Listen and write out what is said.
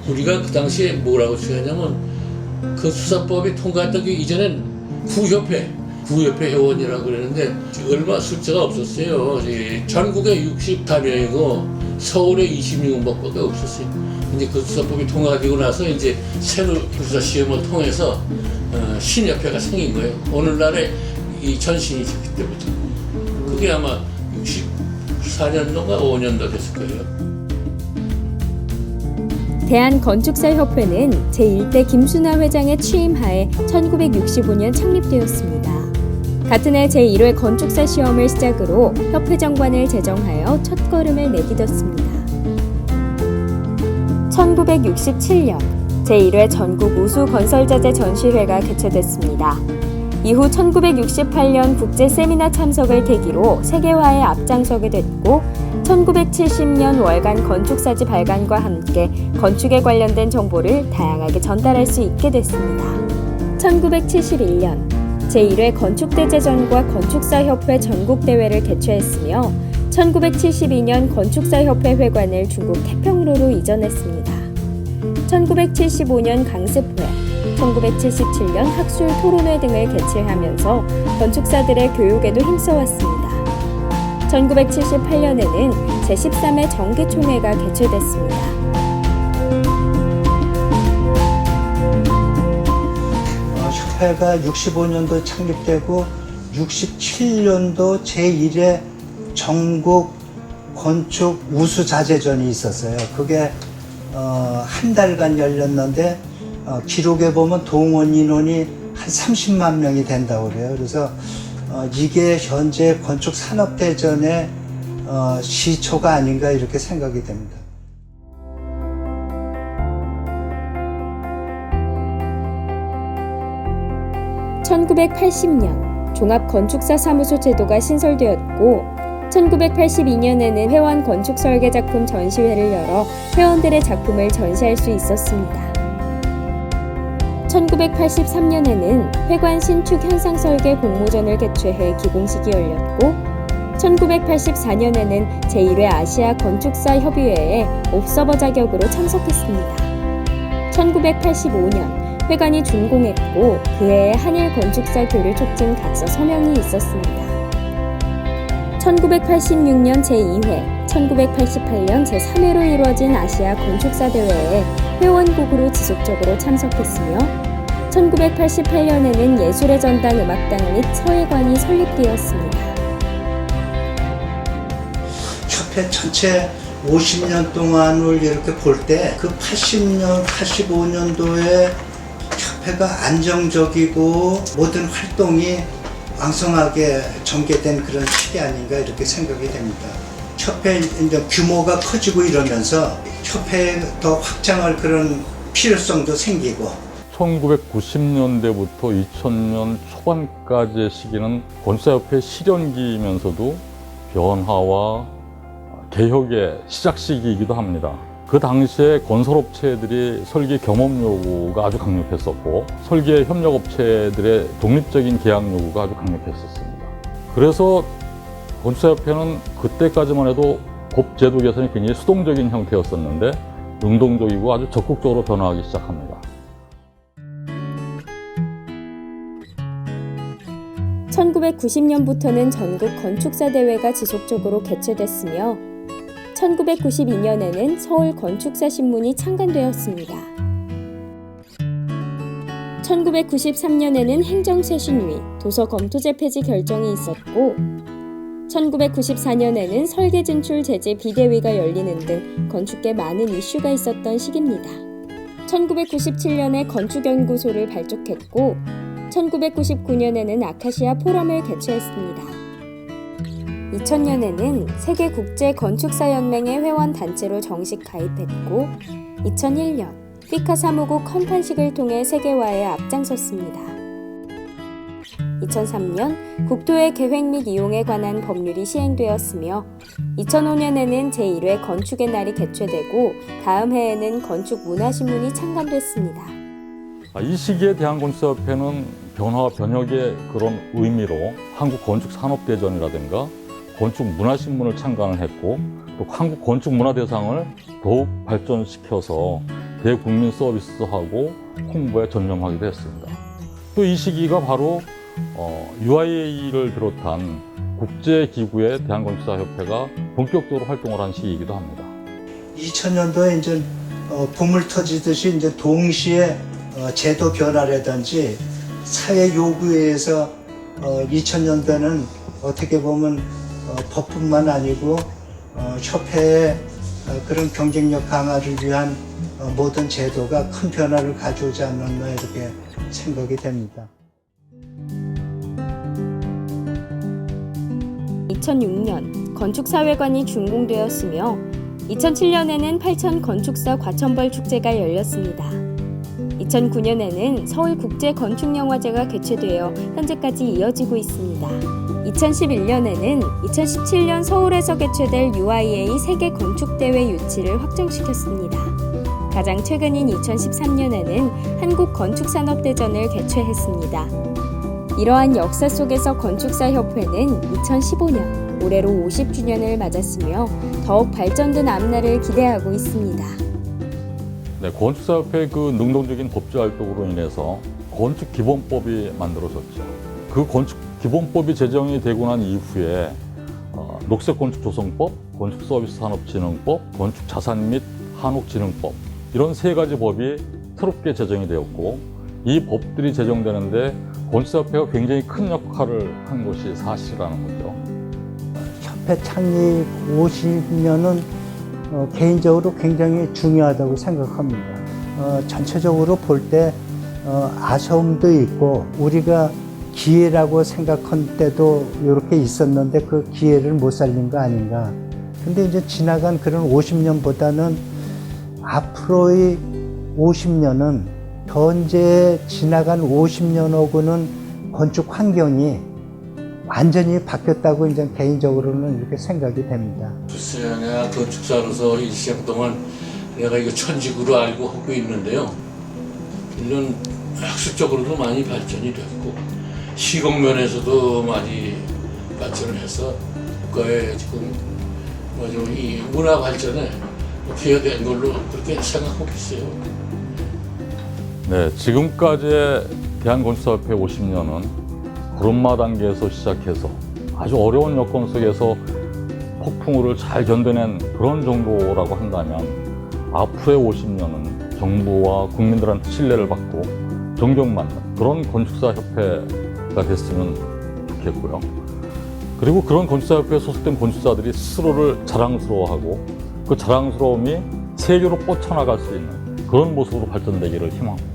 우리가 그 당시에 뭐라고 생각하냐면 그 수사법이 통과되기 이전엔 구협회 회원이라고 그랬는데 얼마 숫자가 없었어요. 전국에 64명이고 서울에 26명밖에 없었어요. 이제 그 수사법이 통과되고 나서 이제 새로 수사 시험을 통해서 신협회가 생긴 거예요. 오늘날에 이 전신이 있었기 때부터. 그게 아마 64년도인가 5년도 됐을 거예요. 대한건축사협회는 제1대 김순하 회장의 취임하에 1965년 창립되었습니다. 같은 해 제1회 건축사 시험을 시작으로 협회 정관을 제정하여 첫걸음을 내딛었습니다. 1967년 제1회 전국 우수 건설자재 전시회가 개최됐습니다. 이후 1968년 국제 세미나 참석을 계기로 세계화에 앞장서게 됐고 1970년 월간 건축사지 발간과 함께 건축에 관련된 정보를 다양하게 전달할 수 있게 됐습니다. 1971년 제1회 건축대제전과 건축사협회 전국대회를 개최했으며 1972년 건축사협회 회관을 중국 태평로로 이전했습니다. 1975년 강습회, 1977년 학술 토론회 등을 개최하면서 건축사들의 교육에도 힘써왔습니다. 1978년에는 제13회 정기총회가 개최됐습니다. 협회가 65년도 창립되고 67년도 제1회 전국 건축 우수자재전이 있었어요. 그게 한 달간 열렸는데 기록에 보면 동원 인원이 한 30만 명이 된다고 그래요. 그래서 이게 현재 건축산업대전의 시초가 아닌가 이렇게 생각이 됩니다. (1980년) 종합건축사사무소 제도가 신설되었고 1982년에는 회원 건축설계작품 전시회를 열어 회원들의 작품을 전시할 수 있었습니다. 1983년에는 회관 신축 현상설계 공모전을 개최해 기공식이 열렸고 1984년에는 제1회 아시아 건축사 협의회에 옵서버 자격으로 참석했습니다. 1985년 회관이 준공했고 그해에 한일 건축사 교류 촉진 각서 서명이 있었습니다. 1986년 제2회, 1988년 제3회로 이루어진 아시아 건축사 대회에 회원국으로 지속적으로 참석했으며 1988년에는 예술의 전당 음악당 및 서예관이 설립되었습니다. 협회 전체 50년 동안을 이렇게 볼 때 그 80년, 85년도에 협회가 안정적이고 모든 활동이 왕성하게 전개된 그런 시기 아닌가 이렇게 생각이 됩니다. 협회 이제 규모가 커지고 이러면서 협회에 더 확장할 그런 필요성도 생기고 1990년대부터 2000년 초반까지의 시기는 건축사협회 실현기이면서도 변화와 개혁의 시작 시기이기도 합니다. 그 당시에 건설업체들이 설계 경험 요구가 아주 강력했었고 설계 협력업체들의 독립적인 계약 요구가 아주 강력했었습니다. 그래서 건축사협회는 그때까지만 해도 법 제도 개선이 굉장히 수동적인 형태였었는데 능동적이고 아주 적극적으로 변화하기 시작합니다. 1990년부터는 전국 건축사 대회가 지속적으로 개최됐으며 1992년에는 서울 건축사 신문이 창간되었습니다. 1993년에는 행정쇄신위, 도서검토제 폐지 결정이 있었고 1994년에는 설계진출 제재 비대위가 열리는 등 건축계 많은 이슈가 있었던 시기입니다. 1997년에 건축연구소를 발족했고 1999년에는 아카시아 포럼을 개최했습니다. 2000년에는 세계국제건축사연맹의 회원단체로 정식 가입했고 2001년 피카 사무국 헌판식을 통해 세계화에 앞장섰습니다. 2003년 국토의 계획 및 이용에 관한 법률이 시행되었으며 2005년에는 제1회 건축의 날이 개최되고 다음 해에는 건축문화신문이 창간됐습니다. 이 시기에 대한건축사협회는 변화와 변혁의 그런 의미로 한국건축산업대전이라든가 건축문화신문을 창간을 했고 또 한국건축문화대상을 더욱 발전시켜서 대국민 서비스하고 홍보에 전념하기도 했습니다. 또 이 시기가 바로 UIA를 비롯한 국제기구의 대한건축사협회가 본격적으로 활동을 한 시기이기도 합니다. 2000년도에 이제 봄을 터지듯이 이제 동시에 제도 변화라든지 사회 요구에 의해서 2000년대는 어떻게 보면 법뿐만 아니고 협회의 그런 경쟁력 강화를 위한 모든 제도가 큰 변화를 가져오지 않았나 이렇게 생각이 됩니다. 2006년 건축사회관이 준공되었으며 2007년에는 8천 건축사 과천벌 축제가 열렸습니다. 2009년에는 서울국제건축영화제가 개최되어 현재까지 이어지고 있습니다. 2011년에는 2017년 서울에서 개최될 UIA 세계건축대회 유치를 확정시켰습니다. 가장 최근인 2013년에는 한국건축산업대전을 개최했습니다. 이러한 역사 속에서 건축사협회는 2015년 올해로 50주년을 맞았으며 더욱 발전된 앞날을 기대하고 있습니다. 네, 건축사협회의 그 능동적인 법제 활동으로 인해서 건축기본법이 만들어졌죠. 그 건축기본법이 제정이 되고 난 이후에 녹색건축조성법, 건축서비스산업진흥법, 건축자산 및 한옥진흥법 이런 세 가지 법이 새롭게 제정이 되었고 이 법들이 제정되는데 건축사협회가 굉장히 큰 역할을 한 것이 사실이라는 거죠. 협회 창립 50년은 개인적으로 굉장히 중요하다고 생각합니다. 전체적으로 볼 때 아쉬움도 있고 우리가 기회라고 생각한 때도 이렇게 있었는데 그 기회를 못 살린 거 아닌가. 근데 이제 지나간 그런 50년보다는 앞으로의 50년은 현재 지나간 50년하고는 건축 환경이 완전히 바뀌었다고 이제 개인적으로는 이렇게 생각이 됩니다. 글쎄요, 내가 건축사로서 일생 동안 내가 이거 천직으로 알고 하고 있는데요. 물론 학술적으로도 많이 발전이 됐고 시공면에서도 많이 발전을 해서 국가의 지금 이 문화 발전에 기여된 걸로 그렇게 생각하고 있어요. 네, 지금까지의 대한건축사협회 50년은 구름마 단계에서 시작해서 아주 어려운 여건 속에서 폭풍우를 잘 견뎌낸 그런 정도라고 한다면 앞으로의 50년은 정부와 국민들한테 신뢰를 받고 존경받는 그런 건축사협회가 됐으면 좋겠고요. 그리고 그런 건축사협회에 소속된 건축사들이 스스로를 자랑스러워하고 그 자랑스러움이 세계로 뻗쳐나갈 수 있는 그런 모습으로 발전되기를 희망합니다.